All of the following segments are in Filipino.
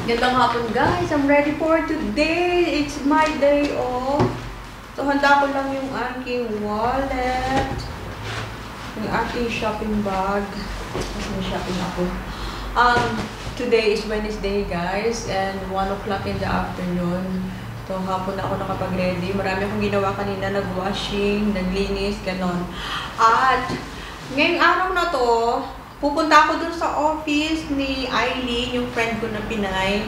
Gandang hapon guys, I'm ready for today. It's my day off. So handa ko lang yung aking wallet, yung aking shopping bag. Kasi may shopping ako. Today is Wednesday guys, and 1 o'clock in the afternoon. So hapon na ako nakapag-ready. Marami akong ginawa kanina, nag-washing, naglinis, ganon. At ngayong araw na to, pupunta ako dun sa office ni Eileen, yung friend ko na Pinay.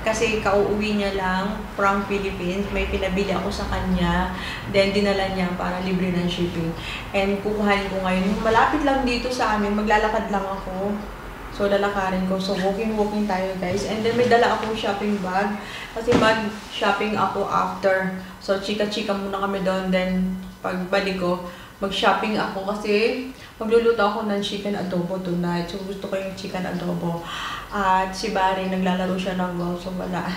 Kasi kauuwi niya lang from Philippines. May pinabili ako sa kanya. Then, dinala niya para libre ng shipping. And kukuhanin ko ngayon. Malapit lang dito sa amin. Maglalakad lang ako. So, lalakarin ko. So, walking tayo guys. And then, may dala akong shopping bag. Kasi mag-shopping ako after. So, chika-chika muna kami doon. Then, pagbalik ko, mag-shopping ako kasi magluluto ako ng chicken adobo tonight. So, gusto ko yung chicken adobo. At si Barry, naglalaro siya ng golf. So, wala.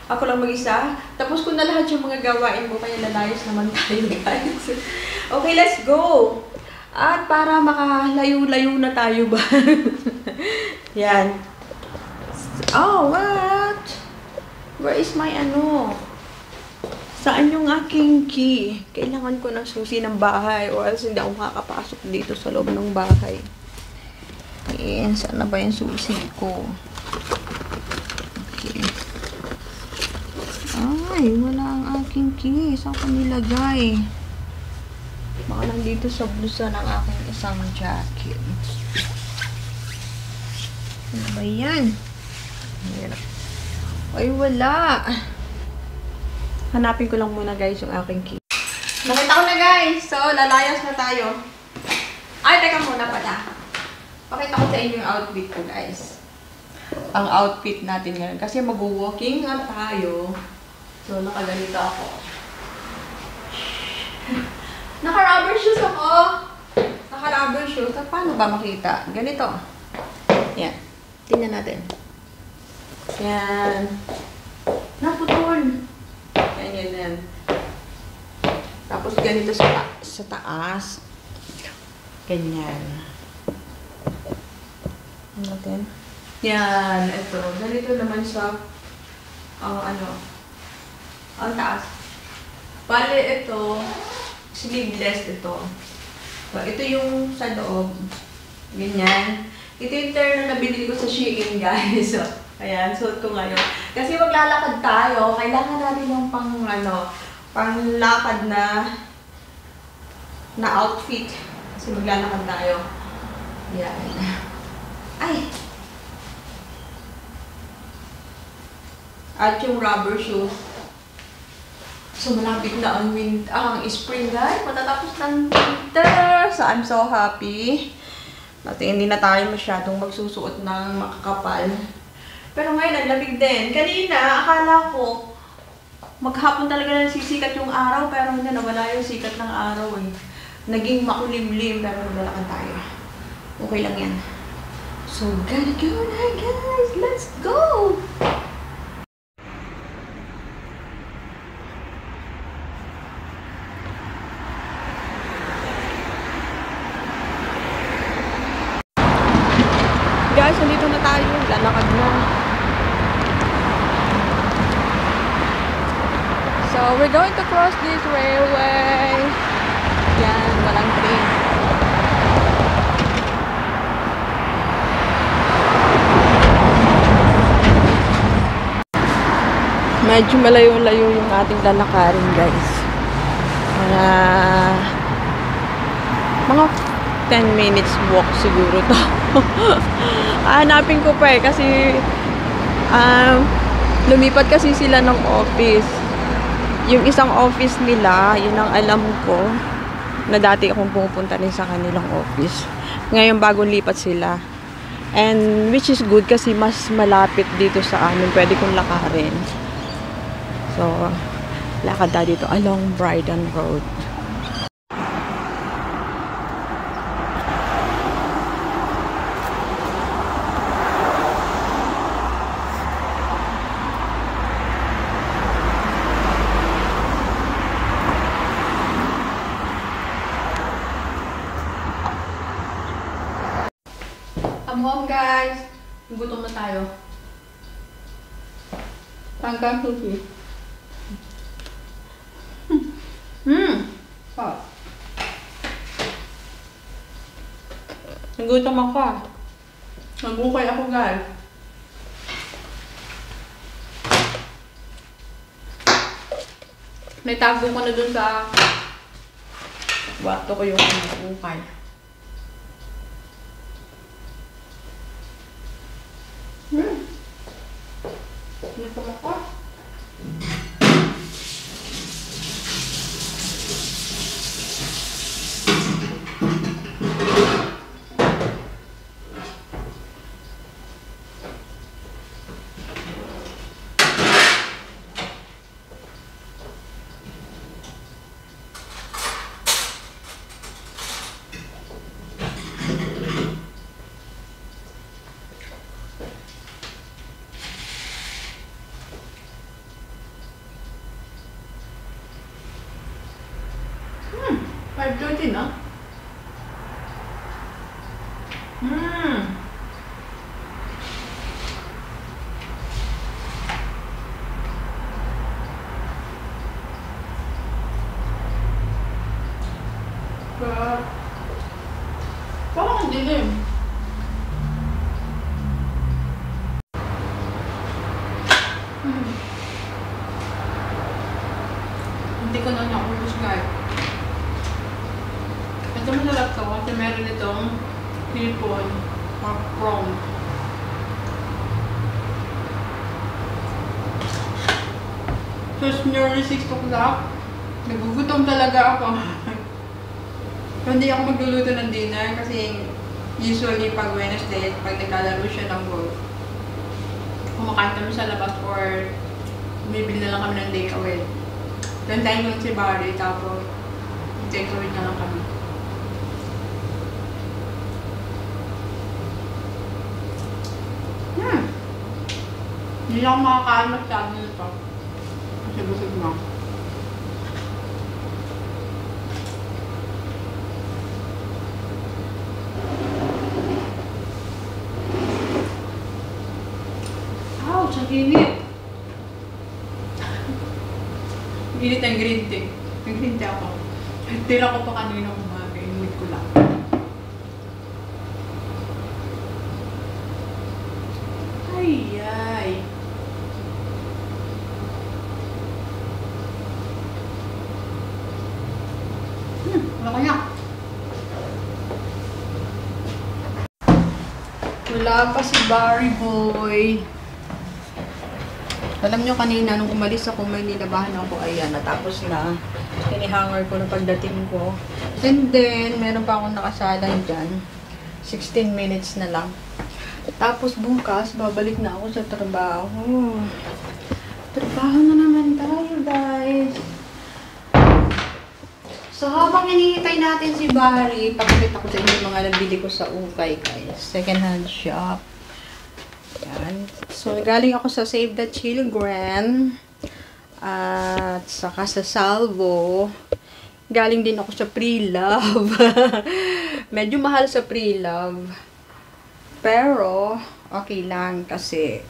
Ako lang mag-isa. Tapos ko na lahat yung mga gawain ko. Kaya lalayas naman tayo, guys. Okay, let's go! At para makalayo-layo na tayo ba? Yan. Oh, what? Where is my ano? Saan yung aking key? Kailangan ko ng susi ng bahay or else hindi ako makakapasok dito sa loob ng bahay. Ayan, saan na ba yung susi ko? Okay. Ay, wala ang aking key. Saan ko nilagay? Baka nandito sa blusa ng aking isang jacket. Ano ba yan? Ay, wala. Hanapin ko lang muna guys yung aking key. Nakita ko na guys. So, lalayas na tayo. Ay, teka muna pala. Pakita ko sa inyo yung outfit ko guys. Ang outfit natin ngayon. Kasi mag-walking nga tayo. So, nakaganito ako. Naka-rubber shoes ako. Naka-rubber shoes. At paano ba makita? Ganito. Yan. Tingnan natin. Yan. Naputol. Yan. Tapos ganito sa taas. Ganyan. Natin. Yan. Ito. Ganito naman sa ang taas. Bale, ito sleeveless ito. So, ito yung sa loob. Ganyan. Ito yung terno na binili ko sa Shein, guys. So, ayan, suot ko ngayon. Kasi maglalakad tayo, kailangan natin ng panglakad na outfit. Kasi maglalakad tayo. Yan. Ay! At yung rubber shoes. So, malapit na ang spring, guys. Matatapos ng winter. So, I'm so happy. Kasi hindi na tayo masyadong magsusuot ng makakapal. Pero ngayon, ang lamig din. Kanina, akala ko, maghapon talaga na sisikat yung araw, pero hindi, nawala yung sikat ng araw eh. Naging makulimlim, pero naglalakad tayo. Okay lang yan. So, gotta go na, guys! Let's go! Guys, nandito na tayo. Lalakad na. So, we're going to cross this railway. Yan, walang train. Medyo malayo-layo yung ating lalakarin, guys. Mga 10 minutes walk siguro to. Hanapin ko pa eh kasi lumipat kasi sila ng office. Yung isang office nila, yun ang alam ko na dati akong pumupunta rin sa kanilang office. Ngayon bagong lipat sila. And which is good kasi mas malapit dito sa amin. Pwede kong lakarin. So, lakad tayo dito along Brighton Road. I'm home, guys. Gutom na tayo. Hanggang sushi. Ah. Nagutom ako. Nagukay ako, guys. Naitago ko na dun sa kwarto ko yung nagukay. Nagutom ako. $5.30 na. Parang ang dilim. Hindi ko na naubos, guys. Ito masarap to kasi meron itong hipon or prawn. So it's nearly 6 o'clock. Nagugutom talaga ako. So, hindi ako magluluto ng dinner kasi usually pag Wednesday, pag naglalaro siya ng work, kumakain kami sa labas or bibili na lang kami ng day away. Tantayin ko si Barry tapos take away na lang kami. Hindi ako makakain masyado nito. Kasi busog na. Ouch! Ang init! Init ang green tea. Ang green tea ako. Tira ko pa kanina umaga. Inulit ko lang. Ay! Wala kaya. Wala pa si Barry Boy. Alam nyo kanina, nung umalis ako, may nilabahan ako. Ayan, natapos na. Hinihanger ko na pagdating ko. And then, meron pa akong nakasalang dyan. 16 minutes na lang. Tapos bukas, babalik na ako sa trabaho. Trabaho na naman tayo, guys. So, habang hinihintay natin si Barry, pakikita ko sa inyo yung mga nabili ko sa Ukay, guys. Second hand shop. Yan. So, galing ako sa Save the Children. At saka sa Salvo. Galing din ako sa Pre-Love. Medyo mahal sa Pre-Love. Pero, okay lang kasi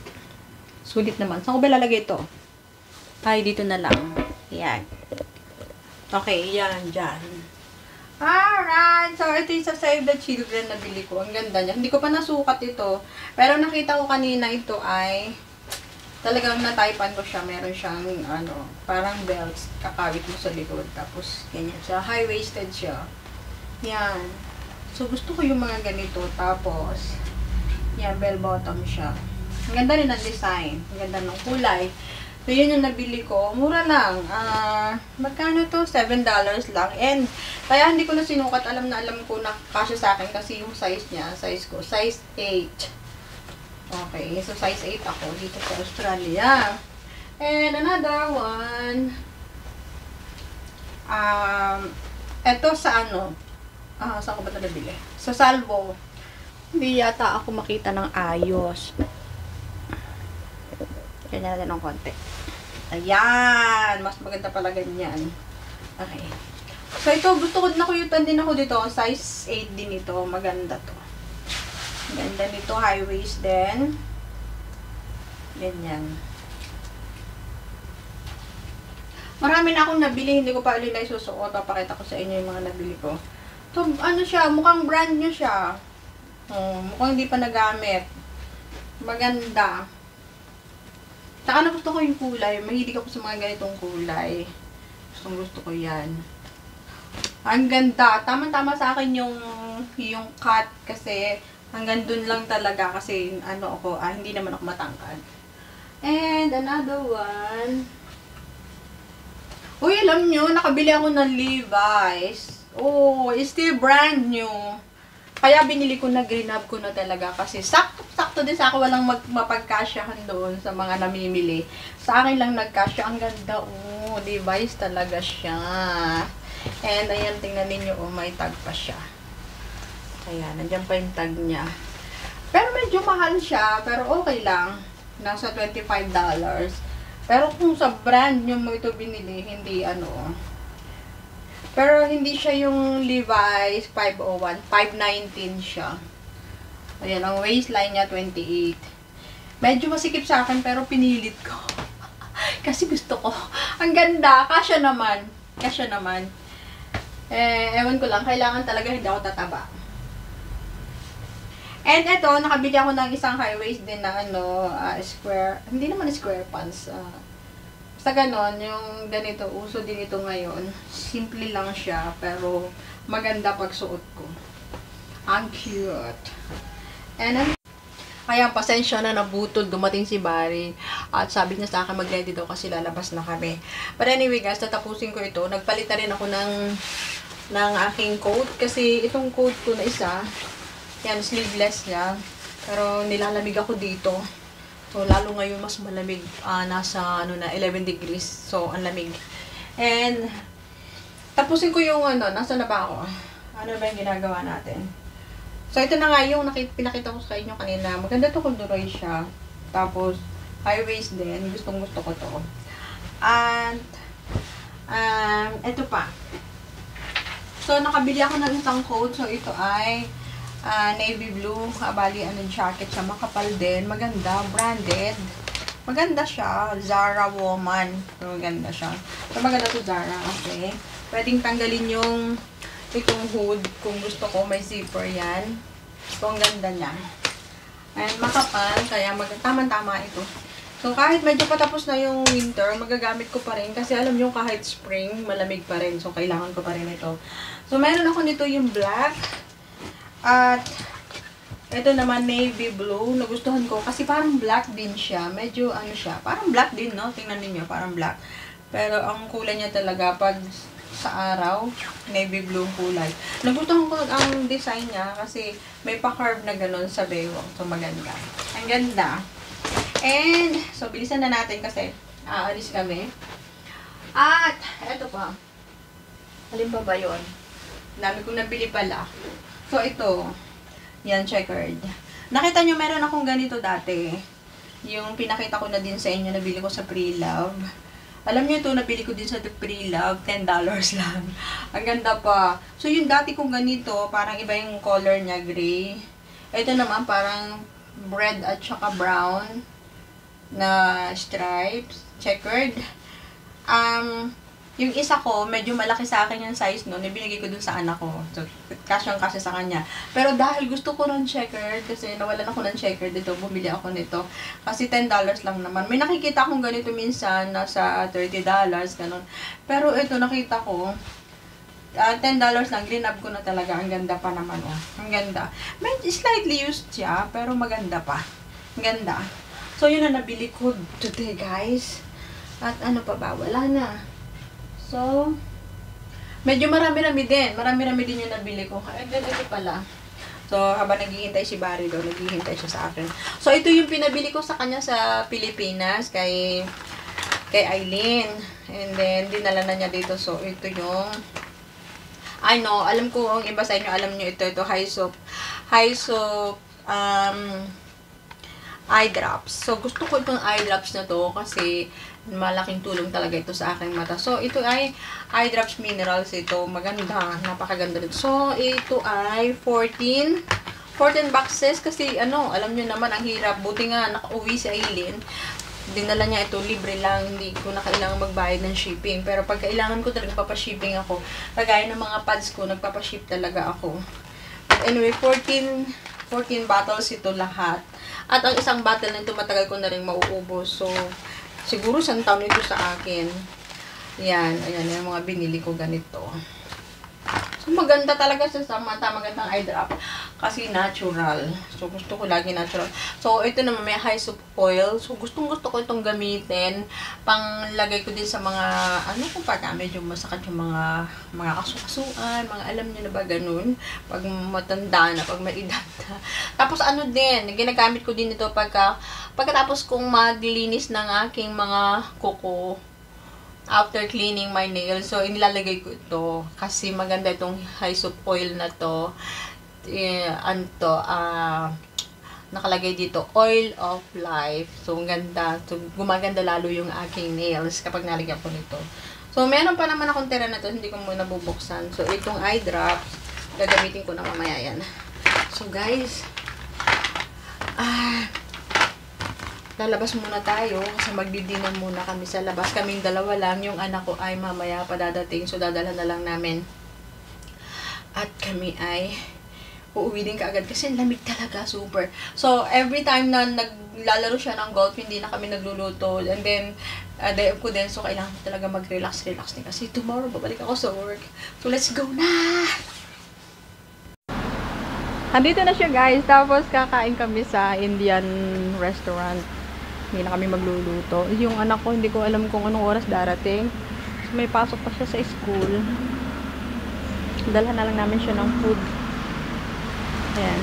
sulit naman. Saan ko ba lalagay ito? Ay, dito na lang. Yan. Okay, yan, dyan. Alright! So, ito yung sa Save the Children na bili ko. Ang ganda niya. Hindi ko pa nasukat ito. Pero nakita ko kanina ito ay talagang nataypan ko siya. Meron siyang, parang belts. Kakawit mo sa likod. Tapos, ganyan siya. High-waisted siya. Yan. So, gusto ko yung mga ganito. Tapos, yan, bell-bottom siya. Ang ganda rin ang design. Ang ganda ng kulay. So, yun yung nabili ko. Mura lang. Magkano to? $7 lang. And, kaya hindi ko na sinukat. Alam na alam ko na kasya sa akin kasi yung size niya, size ko, size 8. Okay. So, size 8 ako dito sa Australia. And, another one. Ito sa saan ko ba ito nabili? Sa Salvo. Hindi yata ako makita ng ayos. Ganyan natin ng konti. Ayan! Mas maganda pala ganyan. Okay. So, ito, gusto ko na kuyutan din ako dito. Size 8 din ito. Maganda to. Maganda nito. High waist din. Ganyan. Marami na akong nabili, hindi ko pa ulit na isusuot. Papakita ko sa inyo yung mga nabili ko. So, ano siya, mukhang brand new siya. Mukhang hindi pa nagamit. Maganda. Saka na gusto ko yung kulay. Mahilig ako sa mga ganitong kulay. Gusto ko yan. Ang ganda. Tama-tama sa akin yung cut kasi hanggang dun lang talaga kasi ano ako, hindi naman ako matangkad. And another one. Uy, alam nyo, nakabili ako ng Levi's. Oh, it's still brand new. Kaya binili ko na, grab ko na talaga kasi sakto din sa akin, walang mapagkasyahan doon sa mga namimili. Sa akin lang nagkasya. Ang ganda, oh, Levi's talaga siya. And ayan, tingnan ninyo, oh, may tag pa siya. Ayan, nandiyan pa yung tag niya. Pero medyo mahal siya, pero okay lang. Nasa $25. Pero kung sa brand nyo mo ito binili, hindi ano. Pero hindi siya yung Levi's 501. 519 siya. Ayan, ang waistline niya 28. Medyo masikip sa akin pero pinilit ko. Kasi gusto ko. Ang ganda. Kasya naman. Kasya naman. Ewan ko lang. Kailangan talaga hindi ako tataba. And ito, nakabili ako ng isang high waist din na ano, square, hindi naman square pants. Basta ganon, yung ganito, uso din ito ngayon. Simple lang siya, pero maganda pag suot ko. Ang cute. And kaya pasensya na, nabutol, dumating si Barry. At sabi niya sa akin, mag-ready daw kasi lalabas na kami. But anyway guys, tatapusin ko ito. Nagpalit na rin ako ng aking coat. Kasi itong coat ko na isa, yan, sleeveless niya. Pero nilalamig ako dito. So, lalo ngayon mas malamig. Nasa, 11 degrees. So, ang lamig. And, tapusin ko yung, nasa na ba ako? Ano ba yung ginagawa natin? So, ito na nga yung pinakita ko sa inyo kanina. Maganda to corduroy siya. Tapos, high waist din. Gustong gusto ko to. And, ito pa. So, nakabili ako ng isang coat. So, ito ay navy blue, bali jacket siya, makapal din, maganda, branded, maganda siya, Zara Woman, so maganda siya, so maganda to Zara, okay, pwedeng tanggalin yung itong hood, kung gusto ko, may zipper yan, so ang ganda niya, and makapal, kaya tama-tama ito, so kahit medyo patapos na yung winter, magagamit ko pa rin, kasi alam nyo kahit spring, malamig pa rin, so kailangan ko pa rin ito, so meron ako nito yung black, at ito naman navy blue, nagustuhan ko kasi parang black din siya, medyo siya, parang black din, no? Tingnan niyo, parang black. Pero ang kulay niya talaga pag sa araw, navy blue kulay. Nagustuhan ko ang design niya kasi may pa-curve na gano'n sa bewang. So maganda. Ang ganda. And so bilisan na natin kasi aalis kami. At eto pa. Alin ba 'yon? Dami kong nabili pala. So, ito. Yan, checkered. Nakita nyo, meron akong ganito dati. Yung pinakita ko na din sa inyo, nabili ko sa Pre-Love. Alam nyo ito, nabili ko din sa Pre-Love. $10 lang. Ang ganda pa. So, yung dati kong ganito, parang iba yung color niya, gray. Ito naman, parang red at saka brown na stripes. Checkered. Yung isa ko, medyo malaki sa akin yung size no, ibinigay ko dun sa anak ko. So, kasyang-kasya sa kanya. Pero dahil gusto ko ng checkered, kasi nawalan ako ng checkered dito, bumili ako nito. Kasi $10 lang naman. May nakikita akong ganito minsan, nasa $30, ganun. Pero ito, nakita ko, $10 lang, grinab ko na talaga. Ang ganda pa naman, oh. Ang ganda. May slightly used siya, pero maganda pa. Ang ganda. So, yun na nabili ko today, guys. At ano pa ba? Wala na. So, medyo marami-rami din. Marami-rami din yung nabili ko. And then, ito pala. So, habang naghihintay si Barry doon, naghihintay siya sa akin. So, ito yung pinabili ko sa kanya sa Pilipinas, kay Eileen. And then, dinala na niya dito. So, ito yung, alam ko, ang iba sa inyo, alam nyo ito, high soap, eye drops. So, gusto ko itong eye drops na to kasi malaking tulong talaga ito sa aking mata. So, ito ay eye drops minerals ito. Maganda. Napakaganda nito. So, ito ay 14 boxes kasi alam nyo naman ang hirap. Buti nga nakauwi si Aileen. dinala niya ito, libre lang, hindi ko na kailangan magbayad ng shipping. Pero pag kailangan ko talaga papashipping ako, kagaya ng mga pads ko, nagpapaship talaga ako. But anyway, 14 bottles ito lahat. At ang isang bottle nito matagal ko na rin mauubos. So, siguro 1 taon ito sa akin. Yan, ayan yung mga binili ko ganito. So, maganda talaga siya sa mata, magandang eye drop. Kasi natural. So, gusto ko lagi natural. So, ito naman may Hyssop oil. So, gustong-gusto ko itong gamitin. Panglagay ko din sa mga, ano kung pagka medyo masakit yung mga kasukasuan, mga alam nyo na ba ganun. Pag matanda na, pag may edad na. Tapos, ano din, ginagamit ko din ito pagkatapos kong maglinis ng aking mga kuko. After cleaning my nails, so inilalagay ko ito kasi maganda itong Hyssop oil na to. Nakalagay dito, oil of life. So, ang ganda. So, gumaganda lalo yung aking nails kapag nalagyan ko nito. So, meron pa naman akong tira na to, hindi ko muna bubuksan. So, itong eye drops, gagamitin ko na mamaya yan. So, guys, lalabas muna tayo kasi magdidinan muna kami sa labas. Kaming dalawa lang. Yung anak ko ay mamaya padadating. So, dadalhan na lang namin. At kami ay uuwi din kaagad kasi lamig talaga. Super. So, every time na naglalaro siya ng golf, hindi na kami nagluluto. And then, day off ko din. So, kailangan ko talaga mag-relax din. Kasi tomorrow, babalik ako sa work. So, let's go na! Andito na siya, guys. Tapos, kakain kami sa Indian restaurant. Hindi na kami magluluto. Yung anak ko, hindi ko alam kung anong oras darating. So, may pasok pa siya sa school. Dalhan na lang namin siya ng food. Ayan.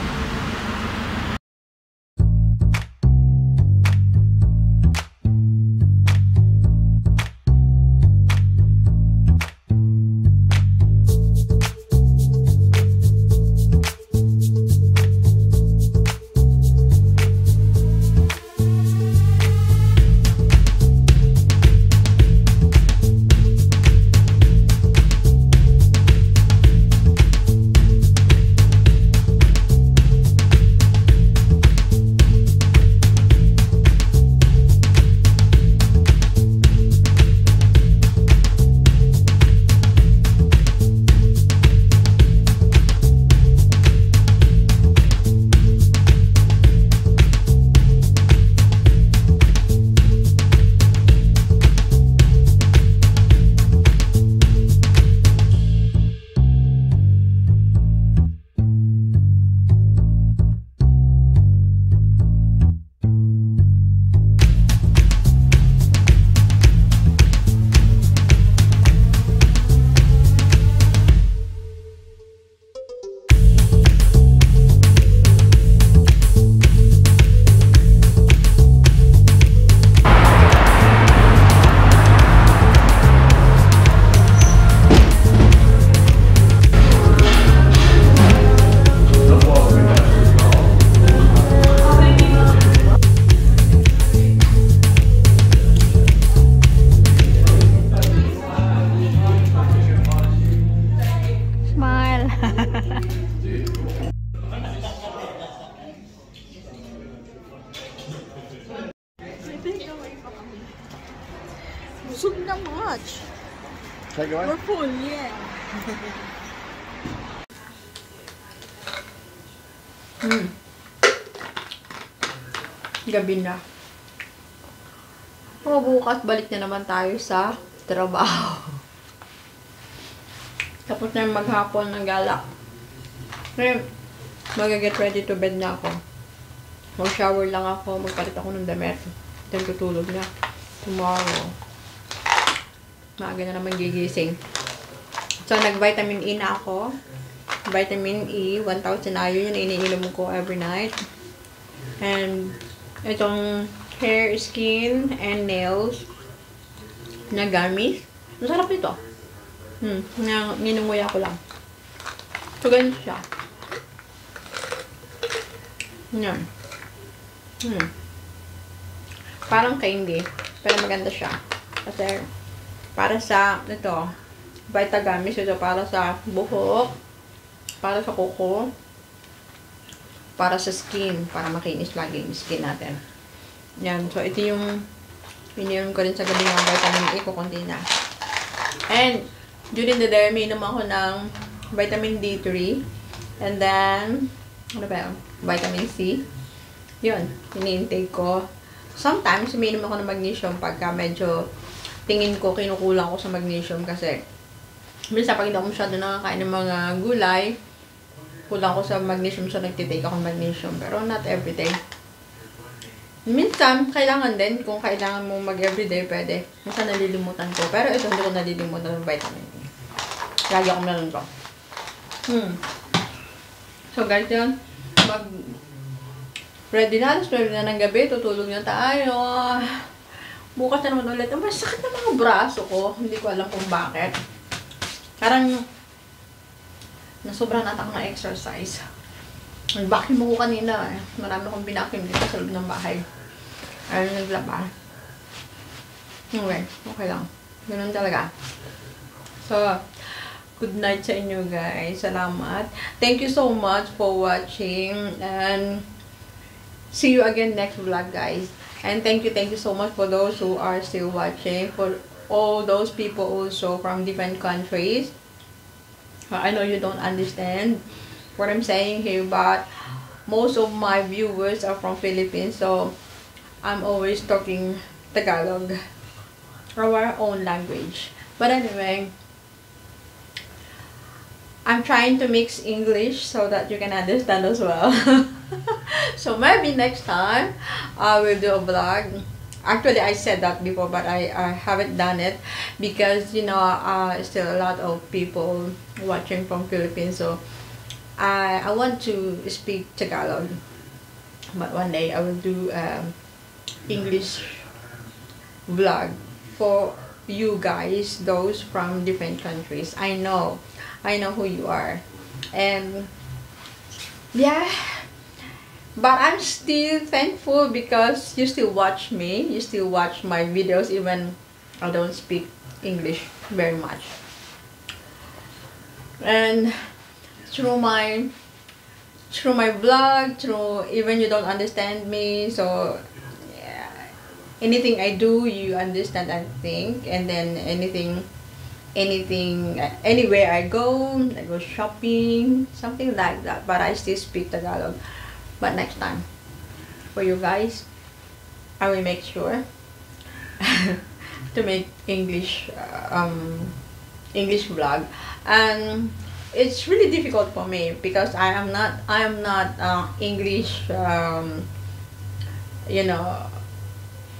Busog na much. We're full, yeah. Gabi na. O, bukas balik na naman tayo sa trabaho. Tapos na maghapon ng gala. Ngayon, mag-get ready to bed na ako. Mag-shower lang ako, magpalit ako ng damit. Then tutulog na. Tomorrow. Maaga na naman gigising. So, nag-vitamin E na ako. Vitamin E, 1,000 iron. Yun iniinom ko every night. And, itong hair, skin, and nails na gummies. Masarap ito. Ninunguya ko lang. So, ganun siya. Yan. Parang candy. Pero maganda siya. Kasi, para sa, ito, Vitagamis, ito para sa buhok, para sa kuko, para sa skin, para makinis lagi yung skin natin. Yan. So, ito yung Ininom ko rin sa gabi ng vitamin A ko konti na. And, during the day, may inom ako ng vitamin D3. And then, ano ba yun? Vitamin C. Yun, ini-intake ko. Sometimes, may inom ako ng magnesium pagka medyo tingin ko, kinukulang ko sa magnesium kasi minsan pag hindi ako masyado nakakain ng mga gulay, kulang ko sa magnesium, so nagtitake ako ng magnesium. Pero not everyday. Minsan, kailangan din. Kung kailangan mo mag-everyday, pwede. Minsan nalilimutan ko. Pero ito, hindi ko nalilimutan ng vitamin E. Lagi ako meron ko. So guys, yun. Ready na. Ready na ng gabi. Tutulog na tayo. Bukas na naman ulit. Masakit na mga braso ko. Hindi ko alam kung bakit. Parang nasobrahan ata akong na-exercise. Nag-vacuum ako kanina. Marami akong binacuum dito sa loob ng bahay. Ayaw naglaba. Anyway, okay lang. Ganun talaga. So, good night sa inyo guys. Salamat. Thank you so much for watching. And see you again next vlog guys. And thank you so much for those who are still watching. For all those people also from different countries. I know you don't understand what I'm saying here, but most of my viewers are from Philippines, so I'm always talking Tagalog, our own language. But anyway, I'm trying to mix English so that you can understand as well. So maybe next time I will do a vlog. Actually, I said that before, but I haven't done it because, you know, still a lot of people watching from Philippines, so I want to speak Tagalog, but one day I will do English vlog for you guys, those from different countries. I know who you are, and yeah, but I'm still thankful because you still watch me, you still watch my videos even I don't speak English very much. And through my vlog, through even you don't understand me, so yeah, anything I do you understand, I think. And then anything anywhere I go shopping, something like that, but I still speak Tagalog. But next time for you guys I will make sure to make English vlog. And it's really difficult for me because I am not English, you know,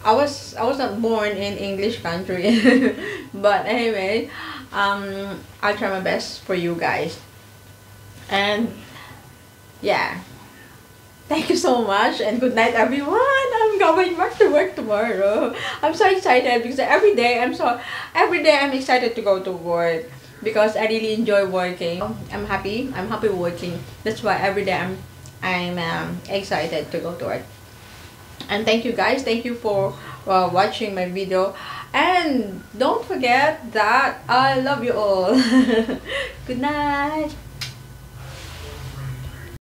I was not born in English country. But anyway, I'll try my best for you guys. And yeah, thank you so much and good night everyone. I'm going back to work tomorrow. I'm so excited because every day I'm excited to go to work because I really enjoy working. I'm happy working. That's why every day I'm excited to go to work. And thank you guys, thank you for watching my video, and don't forget that I love you all. Good night.